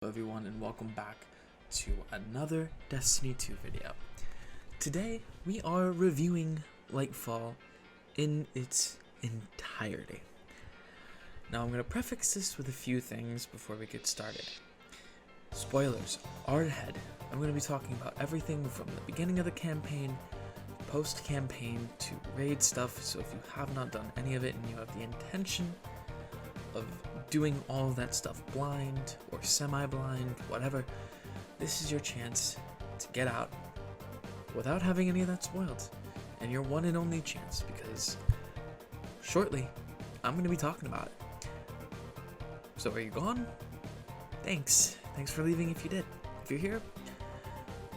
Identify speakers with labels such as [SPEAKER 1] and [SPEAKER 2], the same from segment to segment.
[SPEAKER 1] Hello everyone, and welcome back to another Destiny 2 video. Today we are reviewing Lightfall in its entirety. Now I'm going to prefix this with a few things before we get started. Spoilers are ahead. I'm going to be talking about everything from the beginning of the campaign, post-campaign, to raid stuff, so if you have not done any of it and you have the intention of doing all of that stuff blind or semi-blind, whatever, this is your chance to get out without having any of that spoiled, and your one and only chance, because shortly I'm going to be talking about it. So are you gone? Thanks for leaving if you did. If you're here,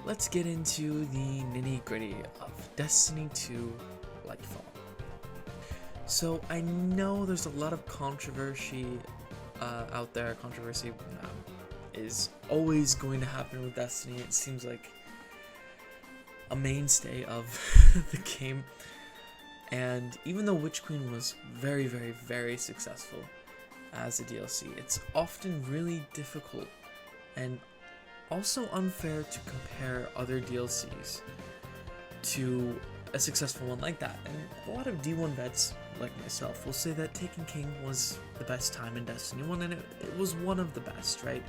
[SPEAKER 1] let's get into the nitty-gritty of Destiny 2 Lightfall. So I know there's a lot of controversy out there. Controversy is always going to happen with Destiny. It seems like a mainstay of the game. And even though Witch Queen was very, very, very successful as a DLC, it's often really difficult and also unfair to compare other DLCs to a successful one like that. And a lot of D1 vets like myself will say that Taken King was the best time in Destiny 1, and it was one of the best, right?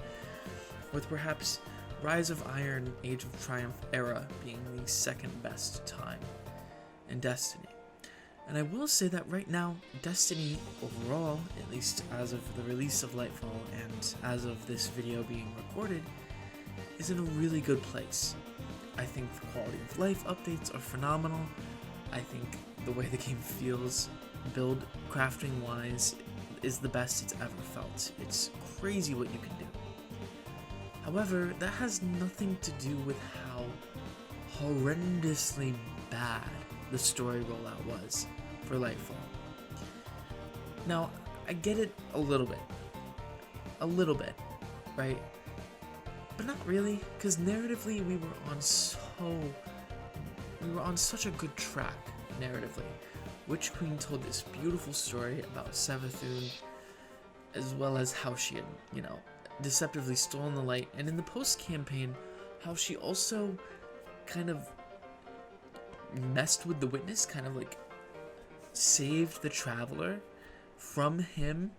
[SPEAKER 1] With perhaps Rise of Iron, Age of Triumph era being the second best time in Destiny. And I will say that right now, Destiny overall, at least as of the release of Lightfall and as of this video being recorded, is in a really good place. I think the quality of life updates are phenomenal. I think the way the game feels, build crafting wise, is the best it's ever felt. It's crazy what you can do. However, that has nothing to do with how horrendously bad the story rollout was for Lightfall. Now, I get it a little bit, right? But not really, because narratively we were on such a good track narratively. Witch Queen told this beautiful story about Savathun, as well as how she had, deceptively stolen the light, and in the post-campaign, how she also kind of messed with the witness, kind of like saved the traveler from him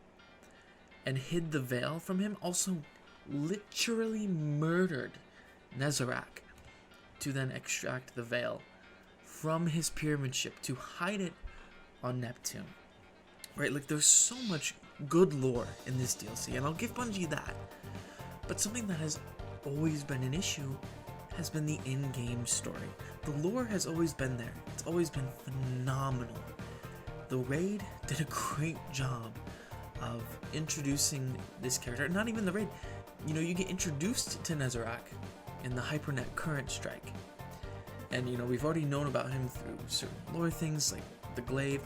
[SPEAKER 1] and hid the veil from him, also literally murdered Nezarec to then extract the veil from his pyramid ship to hide it on Neptune. Right, like there's so much good lore in this DLC, and I'll give Bungie that. But something that has always been an issue has been the in-game story. The lore has always been there. It's always been phenomenal. The raid did a great job of introducing this character. Not even the raid. You get introduced to Nezarec in the Hypernet Current Strike. And, we've already known about him through certain lore things like the Glaive,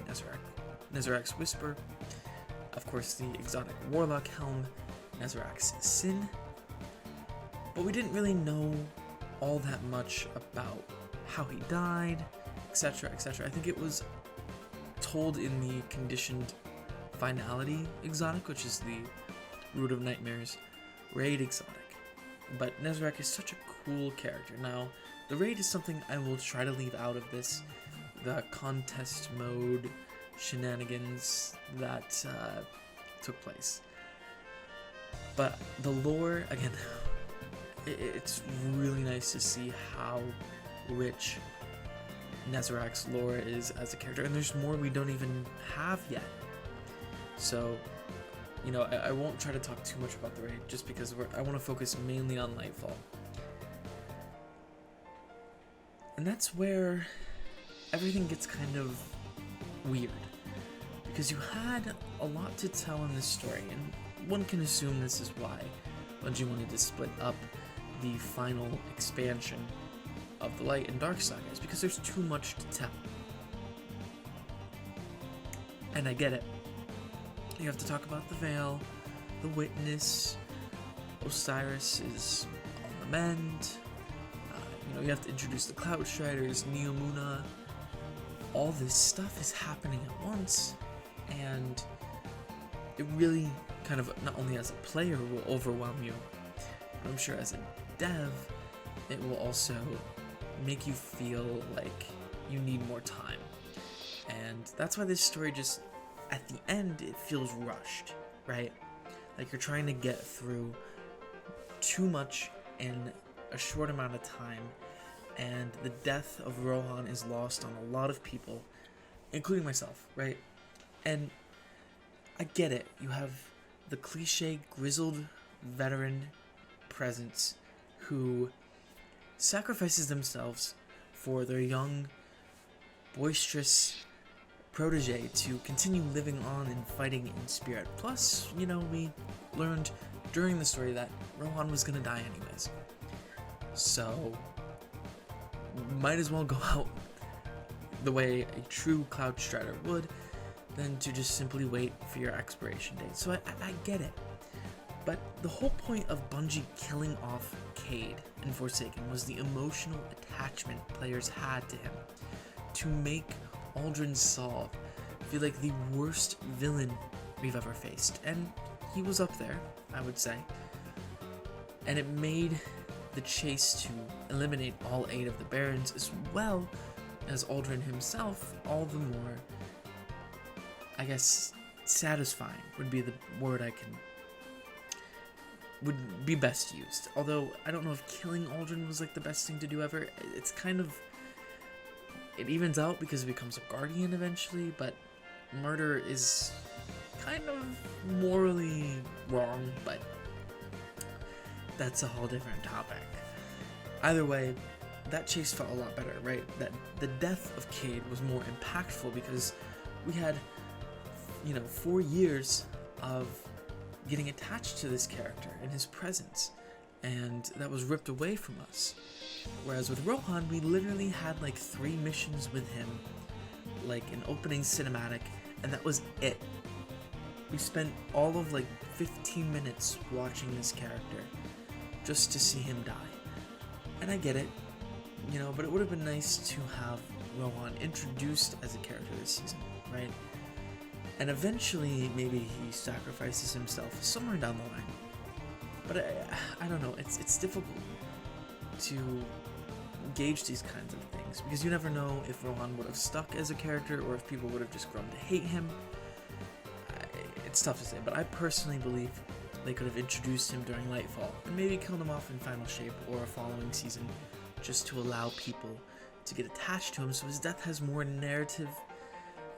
[SPEAKER 1] Nezarec's Whisper, of course the exotic Warlock Helm, Nezarec's Sin. But we didn't really know all that much about how he died, etc., etc. I think it was told in the Conditioned Finality exotic, which is the Root of Nightmares raid exotic. But Nezarec is such a cool character. Now, the raid is something I will try to leave out of this, the contest mode shenanigans that took place. But the lore, again, it's really nice to see how rich Nezarec's lore is as a character, and there's more we don't even have yet. So, I won't try to talk too much about the raid, just because I want to focus mainly on Lightfall. And that's where everything gets kind of weird, because you had a lot to tell in this story, and one can assume this is why Bungie wanted to split up the final expansion of the Light and Dark sagas, because there's too much to tell. And I get it. You have to talk about the Veil, the Witness, Osiris is on the mend, you have to introduce the Cloud Striders, Neomuna. All this stuff is happening at once, and it really kind of, not only as a player, will overwhelm you, I'm sure as a dev, it will also make you feel like you need more time. And that's why this story just, at the end, it feels rushed, right? Like you're trying to get through too much in a short amount of time, and the death of Rohan is lost on a lot of people, including myself, right? And I get it. You have the cliche grizzled veteran presence who sacrifices themselves for their young, boisterous protege to continue living on and fighting in spirit. Plus, you know, we learned during the story that Rohan was gonna die anyways. So, might as well go out the way a true Cloud Strider would, than to just simply wait for your expiration date. So I get it. But the whole point of Bungie killing off Cayde in Forsaken was the emotional attachment players had to him, to make Aldrin Saul feel like the worst villain we've ever faced. And he was up there, I would say. And it made the chase to eliminate all 8 of the Barons, as well as Aldrin himself, all the more, I guess, satisfying would be the word would be best used. Although, I don't know if killing Aldrin was like the best thing to do ever. It's kind of, it evens out because he becomes a Guardian eventually, but murder is kind of morally wrong, but that's a whole different topic. Either way, that chase felt a lot better, right? That the death of Cayde was more impactful because we had, 4 years of getting attached to this character and his presence, and that was ripped away from us. Whereas with Rohan, we literally had like 3 missions with him, like an opening cinematic, and that was it. We spent all of like 15 minutes watching this character just to see him die. And I get it, but it would have been nice to have Rohan introduced as a character this season, right? And eventually, maybe he sacrifices himself somewhere down the line. But I don't know, it's difficult to gauge these kinds of things, because you never know if Rohan would have stuck as a character or if people would have just grown to hate him. It's tough to say, but I personally believe they could have introduced him during Lightfall and maybe killed him off in Final Shape or a following season, just to allow people to get attached to him so his death has more narrative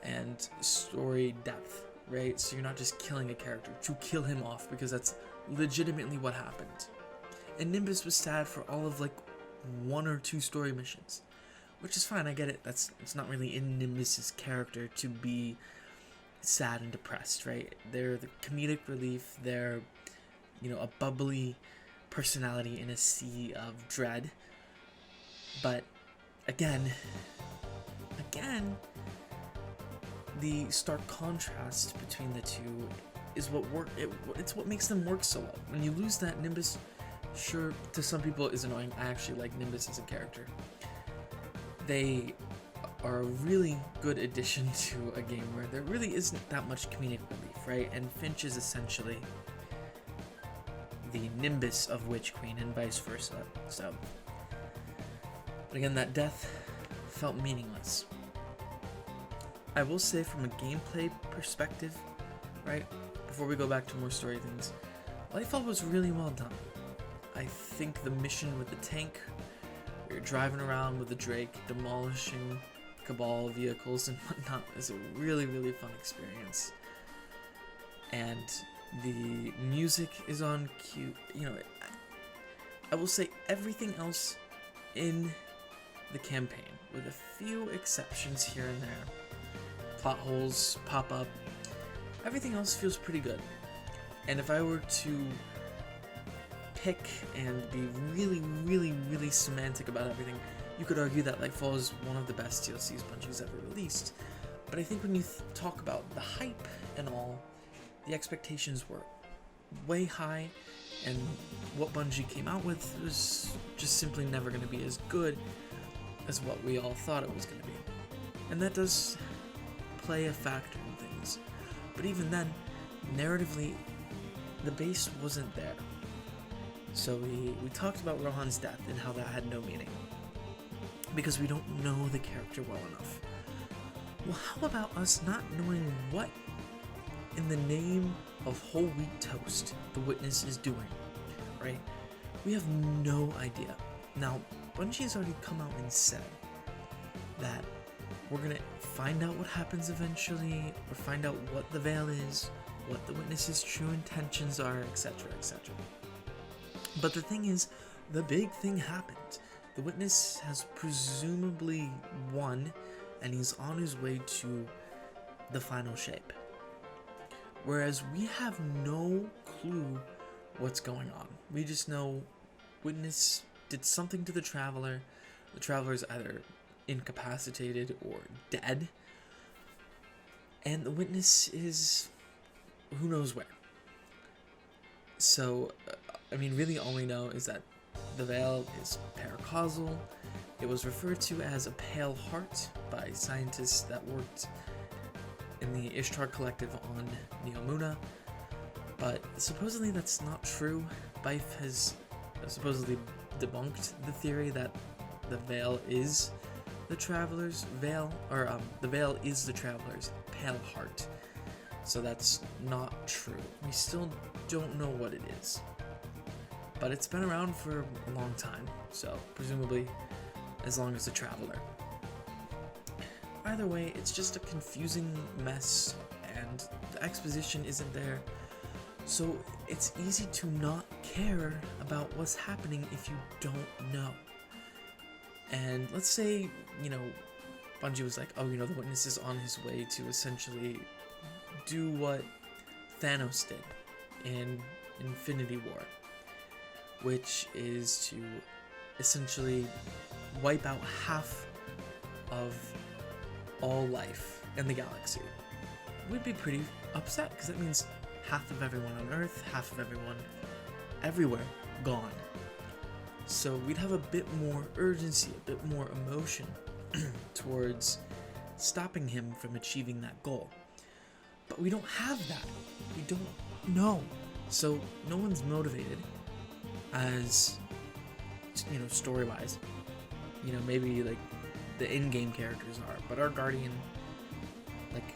[SPEAKER 1] and story depth, right? So you're not just killing a character to kill him off, because that's legitimately what happened. And Nimbus was sad for all of like 1 or 2 story missions, which is fine, I get it. It's not really in Nimbus's character to be sad and depressed, right? They're the comedic relief, they're, a bubbly personality in a sea of dread. But again, the stark contrast between the two is it's what makes them work so well. When you lose that, Nimbus, sure, to some people is annoying. I actually like Nimbus as a character. They are a really good addition to a game where there really isn't that much comedic relief, right? And Finch is essentially the Nimbus of Witch Queen and vice versa. So, but again, that death felt meaningless. I will say, from a gameplay perspective, right, before we go back to more story things, Lightfall was really well done. I think the mission with the tank, where you're driving around with the Drake, demolishing Cabal vehicles and whatnot, is a really, really fun experience. And the music is on cue. I will say everything else in the campaign, with a few exceptions here and there, plot holes pop up, everything else feels pretty good. And if I were to pick and be really, really, really semantic about everything, you could argue that Lightfall is one of the best DLCs Bungie's ever released. But I think when you talk about the hype and all, the expectations were way high, and what Bungie came out with was just simply never going to be as good as what we all thought it was going to be. And that does play a factor in things. But even then, narratively, the base wasn't there. So we talked about Rohan's death and how that had no meaning, because we don't know the character well enough. Well, how about us not knowing what in the name of whole wheat toast the witness is doing, right? We have no idea. Now, Bungie has already come out and said that we're gonna find out what happens eventually, or find out what the veil is, what the witness's true intentions are, etc., etc. But the thing is, the big thing happened. The witness has presumably won, and he's on his way to the final shape. Whereas we have no clue what's going on. We just know witness did something to the traveler. The traveler is either incapacitated or dead, and the witness is who knows where. So, really all we know is that the veil is paracausal. It was referred to as a pale heart by scientists that worked in the Ishtar Collective on Neomuna, but supposedly that's not true. Bife has supposedly debunked the theory that the veil is the traveler's veil, or the veil is the traveler's pale heart. So that's not true. We still don't know what it is, but it's been around for a long time, so presumably as long as the traveler. Either way, it's just a confusing mess, and the exposition isn't there, so it's easy to not care about what's happening if you don't know. And let's say, Bungie was like, the witness is on his way to essentially do what Thanos did in Infinity War, which is to essentially wipe out half of all life in the galaxy. We'd be pretty upset, because that means half of everyone on Earth, half of everyone everywhere gone. So we'd have a bit more urgency, a bit more emotion towards stopping him from achieving that goal. But we don't have that. We don't know. So no one's motivated as, story-wise. Maybe like the in-game characters are, but our Guardian, like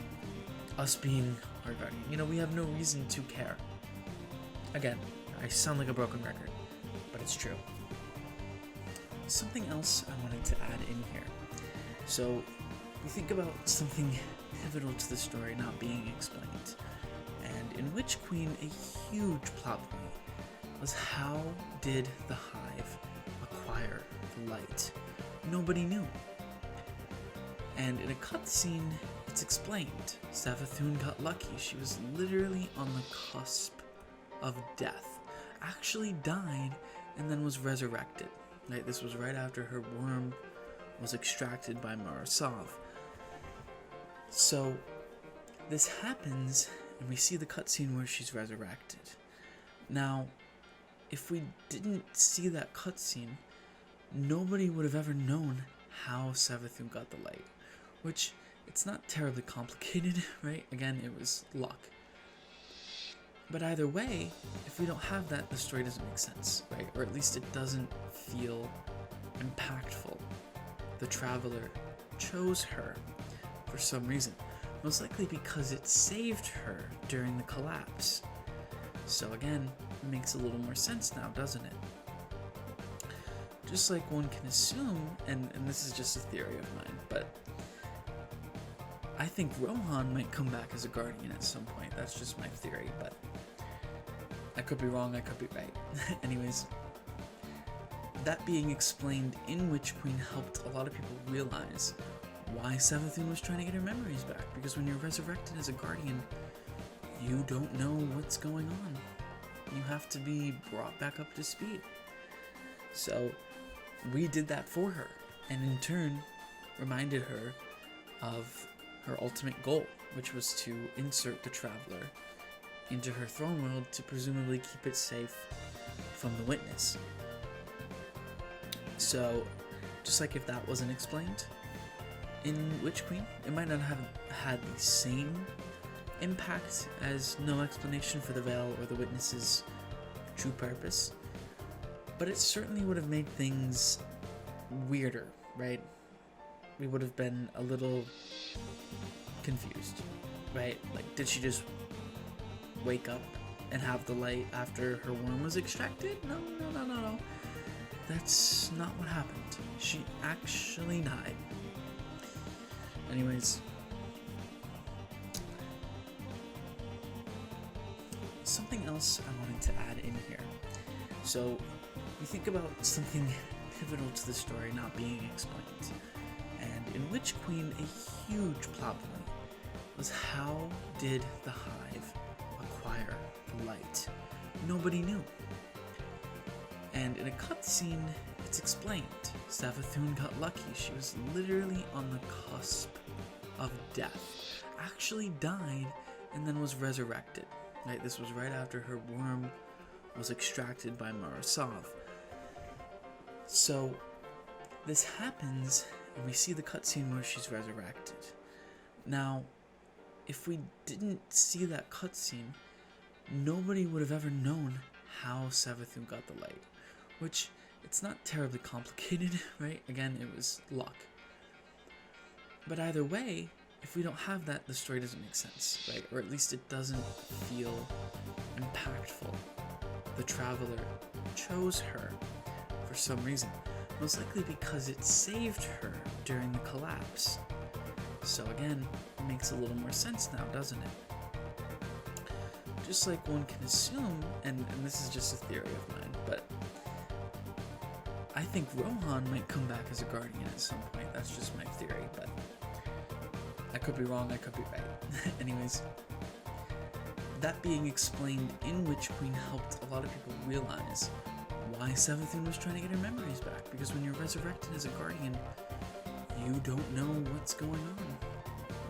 [SPEAKER 1] us being our Guardian, we have no reason to care. Again, I sound like a broken record, but it's true. Something else I wanted to add in here. So, we think about something pivotal to the story not being explained, and in Witch Queen, a huge plot point was how did the Hive acquire the light? Nobody knew. And in a cutscene, it's explained. Savathun got lucky. She was literally on the cusp of death. Actually died and then was resurrected. Right? This was right after her worm was extracted by Marasov. So this happens, and we see the cutscene where she's resurrected. Now, if we didn't see that cutscene, nobody would have ever known how Savathun got the light, which it's not terribly complicated, right? Again, it was luck. But either way, if we don't have that, the story doesn't make sense, right? Or at least it doesn't feel impactful. The Traveler chose her for some reason, most likely because it saved her during the collapse. So again, it makes a little more sense now, doesn't it? Just like one can assume, and this is just a theory of mine, but I think Rohan might come back as a Guardian at some point. That's just my theory, but I could be wrong, I could be right. Anyways, that being explained in Witch Queen helped a lot of people realize why Savathun was trying to get her memories back, because when you're resurrected as a Guardian, you don't know what's going on. You have to be brought back up to speed. So we did that for her, and in turn reminded her of her ultimate goal, which was to insert the Traveler into her throne world to presumably keep it safe from the Witness. So, just like if that wasn't explained in Witch Queen, it might not have had the same impact as no explanation for the Veil or the Witness's true purpose, But it certainly would have made things weirder, right? We would have been a little confused, right? Like, did she just wake up and have the light after her worm was extracted? No. That's not what happened. She actually died. Anyways, something else I wanted to add in here. So, you think about something pivotal to the story not being explained. And in Witch Queen, a huge plot point was how did the Hive acquire light? Nobody knew. And in a cutscene, it's explained. Savathun got lucky. She was literally on the cusp of death. Actually died and then was resurrected. Right? This was right after her worm was extracted by Marasov. So this happens, and we see the cutscene where she's resurrected. Now, if we didn't see that cutscene, nobody would have ever known how Savathun got the light. Which, it's not terribly complicated, right? Again, it was luck. But either way, if we don't have that, the story doesn't make sense, right? Or at least it doesn't feel impactful. The Traveler chose her for some reason, most likely because it saved her during the collapse. So again, it makes a little more sense now, doesn't it? Just like one can assume, and this is just a theory of mine, but I think Rohan might come back as a guardian at some point. That's just my theory, but I could be wrong, I could be right. Anyways, that being explained in Witch Queen helped a lot of people realize why Savathun was trying to get her memories back, because when you're resurrected as a guardian, you don't know what's going on.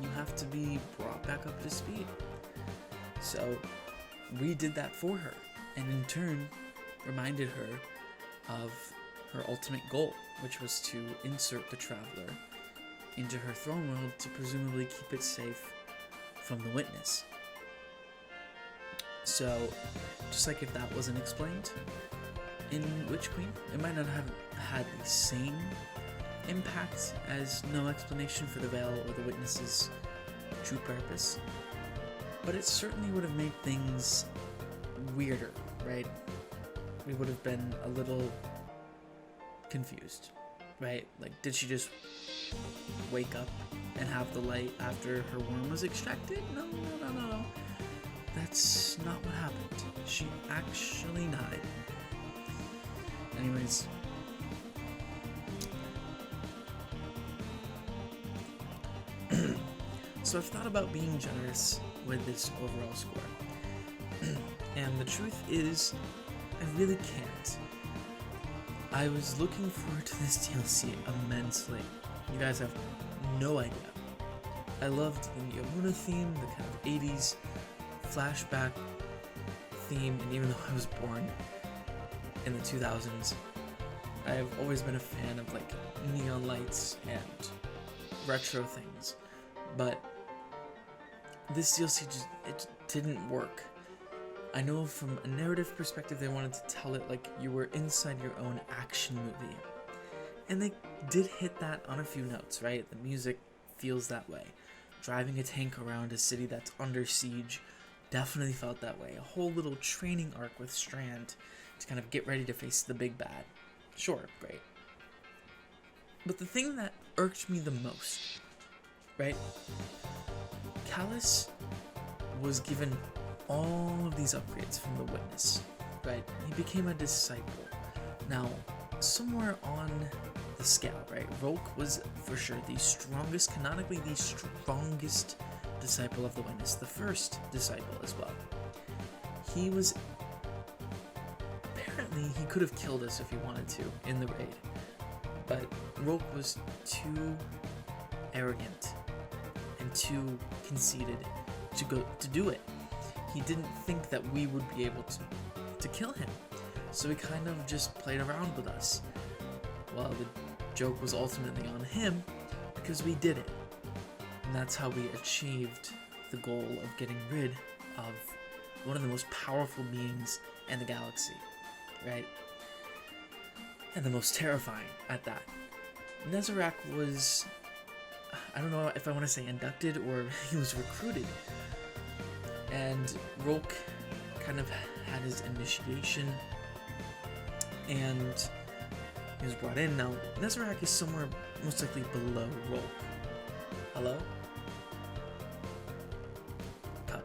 [SPEAKER 1] You have to be brought back up to speed. So we did that for her, and in turn reminded her of her ultimate goal, which was to insert the Traveler into her throne world to presumably keep it safe from the Witness. So, just like if that wasn't explained in Witch Queen, it might not have had the same impact as no explanation for the Veil or the Witness's true purpose, but it certainly would have made things weirder, right? We would have been a little confused, right? Like, did she just wake up and have the light after her worm was extracted? No. That's not what happened. She actually died. Anyways, so I've thought about being generous with this overall score. And the truth is, I really can't. I was looking forward to this DLC immensely. You guys have no idea. I loved the Yamuna theme, the kind of 80s flashback theme, and even though I was born in the 2000s, I've always been a fan of like neon lights and retro things. But this DLC it didn't work. I know from a narrative perspective they wanted to tell it like you were inside your own action movie. And they did hit that on a few notes, right? The music feels that way. Driving a tank around a city that's under siege definitely felt that way. A whole little training arc with Strand to kind of get ready to face the big bad. Sure, great. But the thing that irked me the most, right? Callus was given all of these upgrades from the Witness, right? He became a disciple. Now, somewhere on the scale, right? Rolk was for sure the strongest, canonically the strongest disciple of the Witness, the first disciple as well. He was, apparently he could have killed us if he wanted to in the raid, but Rolk was too arrogant and too conceited to do it. He didn't think that we would be able to kill him, so he kind of just played around with us. Well, the joke was ultimately on him because we did it, and that's how we achieved the goal of getting rid of one of the most powerful beings in the galaxy, right? and the most terrifying at that. Nezarec was, I don't know if I want to say inducted or he was recruited, and Rolk kind of had his initiation, and he was brought in. Now, Nezarec is somewhere most likely below Rolk. Hello? Cut.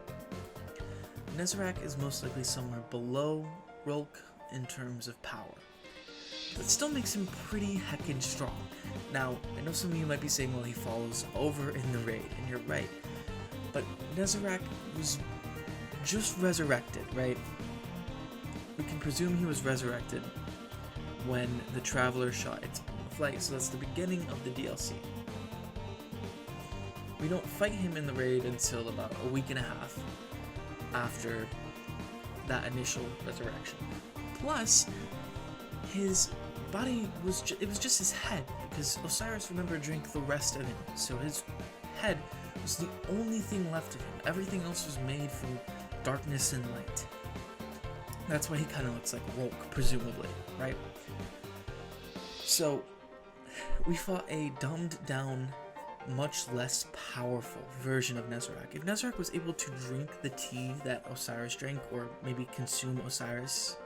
[SPEAKER 1] Nezarec is most likely somewhere below Rolk in terms of power. That still makes him pretty heckin' strong. Now, I know some of you might be saying, well, he falls over in the raid, and you're right. But Nezarec was just resurrected, right? We can presume he was resurrected when the Traveler shot its flight, so that's the beginning of the DLC. We don't fight him in the raid until about a week and a half after that initial resurrection. Plus, his body was it was just his head, because Osiris, remember, drank the rest of him, so his head was the only thing left of him. Everything else was made from darkness and light. That's why he kind of looks like Rolk, presumably, right? So, we fought a dumbed down, much less powerful version of Nezarec. If Nezarec was able to drink the tea that Osiris drank, or maybe consume Osiris,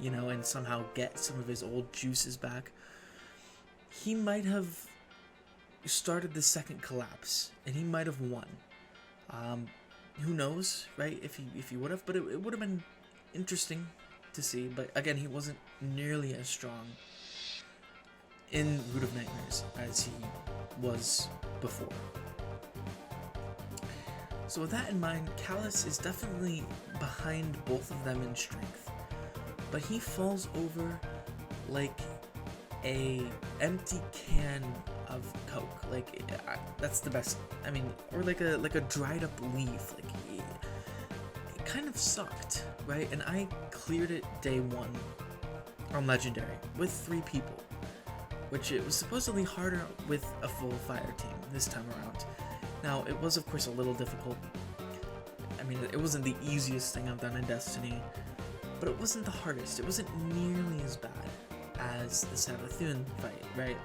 [SPEAKER 1] you know, and somehow get some of his old juices back, he might have started the second collapse, and he might have won. Who knows, right? If he would have, but it would have been interesting to see. But again, he wasn't nearly as strong in Root of Nightmares as he was before. So with that in mind, Callus is definitely behind both of them in strength, but he falls over like a empty can of Coke. Like, that's the best. I mean, or like a dried up leaf. Like, it kind of sucked, right? And I cleared it day one on Legendary with 3 people, which it was supposedly harder with a full fire team this time around. Now, it was of course a little difficult. I mean, it wasn't the easiest thing I've done in Destiny, but it wasn't the hardest. It wasn't nearly as bad as the Savathun fight, right?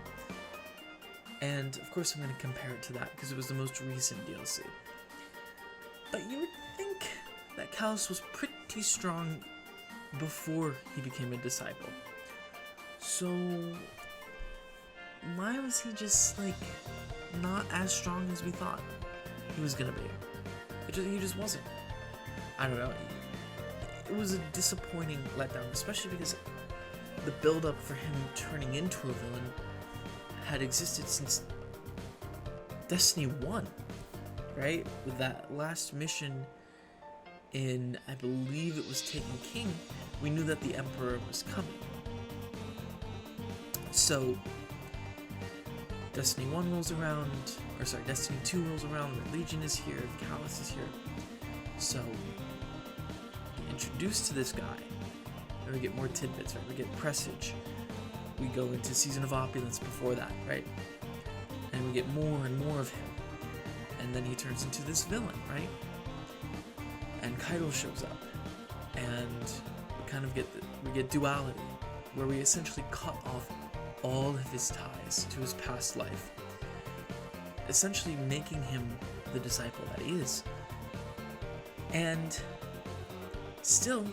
[SPEAKER 1] And of course I'm going to compare it to that because it was the most recent DLC. But you would think that Callus was pretty strong before he became a disciple. So why was he just like not as strong as we thought he was going to be? He just wasn't. I don't know. It was a disappointing letdown, especially because the build-up for him turning into a villain had existed since Destiny 1, right? With that last mission in, I believe it was Taken King, we knew that the Emperor was coming. So, Destiny 1 rolls around, or sorry, Destiny 2 rolls around, the Legion is here, Callus is here. So, we're introduced to this guy, and we get more tidbits, right? We get Presage. We go into Season of Opulence before that, right? And we get more and more of him. And then he turns into this villain, right? And Kaido shows up. And we kind of get duality, where we essentially cut off all of his ties to his past life, essentially making him the disciple that he is. And still,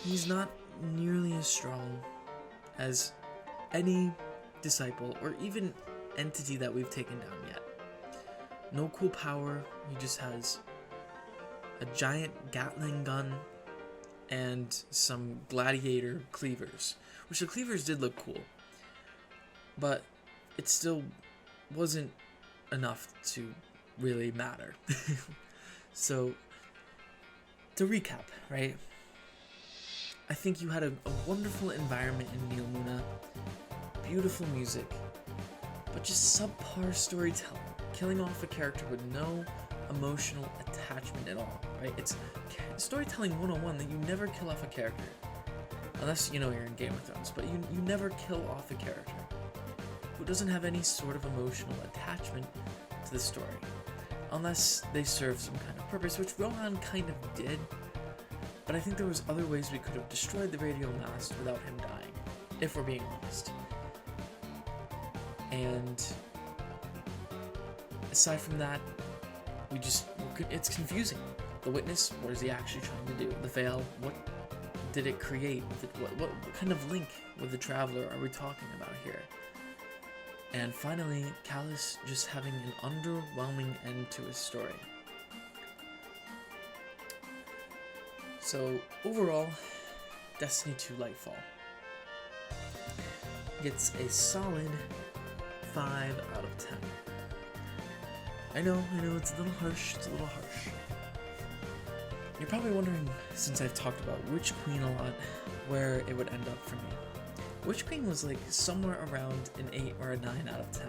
[SPEAKER 1] he's not nearly as strong as any disciple or even entity that we've taken down yet. No cool power, he just has a giant Gatling gun and some gladiator cleavers, which the cleavers did look cool, but it still wasn't enough to really matter. So, to recap, right? I think you had a wonderful environment in Neil Luna, beautiful music, but just subpar storytelling, killing off a character with no emotional attachment at all, right? It's storytelling 101 that you never kill off a character, unless, you know, you're in Game of Thrones, but you never kill off a character who doesn't have any sort of emotional attachment to the story, unless they serve some kind of purpose, which Rohan kind of did. But I think there was other ways we could have destroyed the radio mast without him dying, if we're being honest. And aside from that, it's confusing. The witness, what is he actually trying to do? The veil, what did it create? What kind of link with the traveler are we talking about here? And finally, Callus just having an underwhelming end to his story. So overall, Destiny 2 Lightfall gets a solid 5 out of 10. I know, it's a little harsh, You're probably wondering, since I've talked about Witch Queen a lot, where it would end up for me. Witch Queen was like somewhere around an 8 or a 9 out of 10.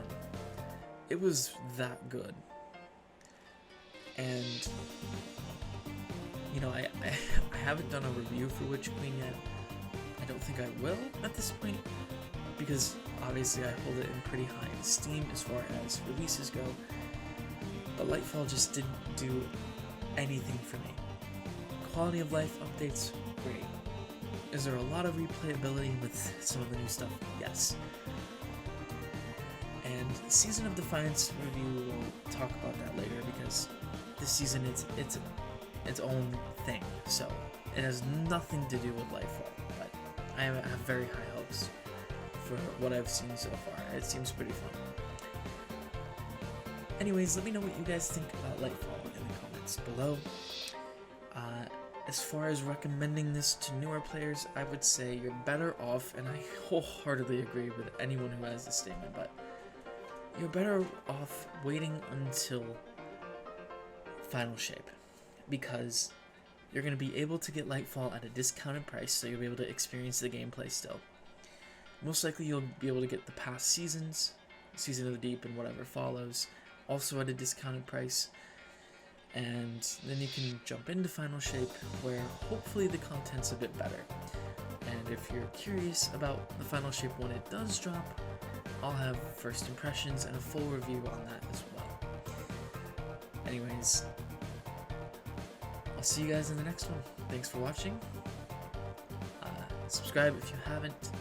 [SPEAKER 1] It was that good. And, you know, I haven't done a review for Witch Queen yet. I don't think I will at this point, because obviously I hold it in pretty high esteem as far as releases go. But Lightfall just didn't do anything for me. Quality of life updates, great. Is there a lot of replayability with some of the new stuff? Yes. And Season of Defiance review, we'll talk about that later, because this season it's its own thing, so it has nothing to do with Lightfall. But I have very high hopes for what I've seen so far. It seems pretty fun. Anyways, let me know what you guys think about Lightfall in the comments below. As far as recommending this to newer players, I would say you're better off, and I wholeheartedly agree with anyone who has this statement, but you're better off waiting until Final Shape, because you're going to be able to get Lightfall at a discounted price, so you'll be able to experience the gameplay still. Most likely you'll be able to get the past seasons, Season of the Deep and whatever follows, also at a discounted price. And then you can jump into Final Shape, where hopefully the content's a bit better. And if you're curious about the Final Shape when it does drop, I'll have first impressions and a full review on that as well. Anyways, I'll see you guys in the next one. Thanks for watching. Subscribe if you haven't.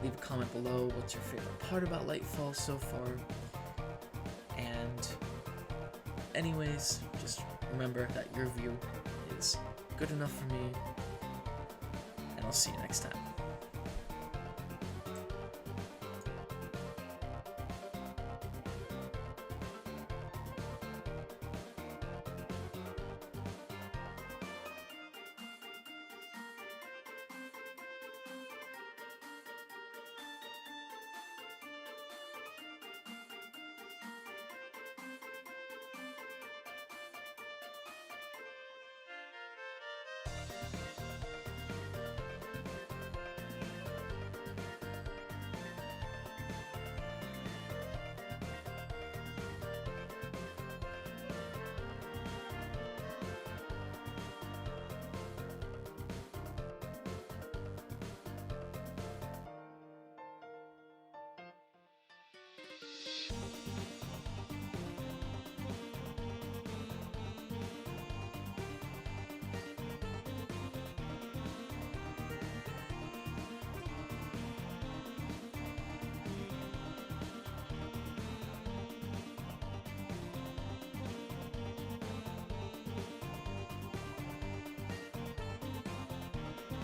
[SPEAKER 1] Leave a comment below what's your favorite part about Lightfall so far. And anyways, just remember that your view is good enough for me, and I'll see you next time.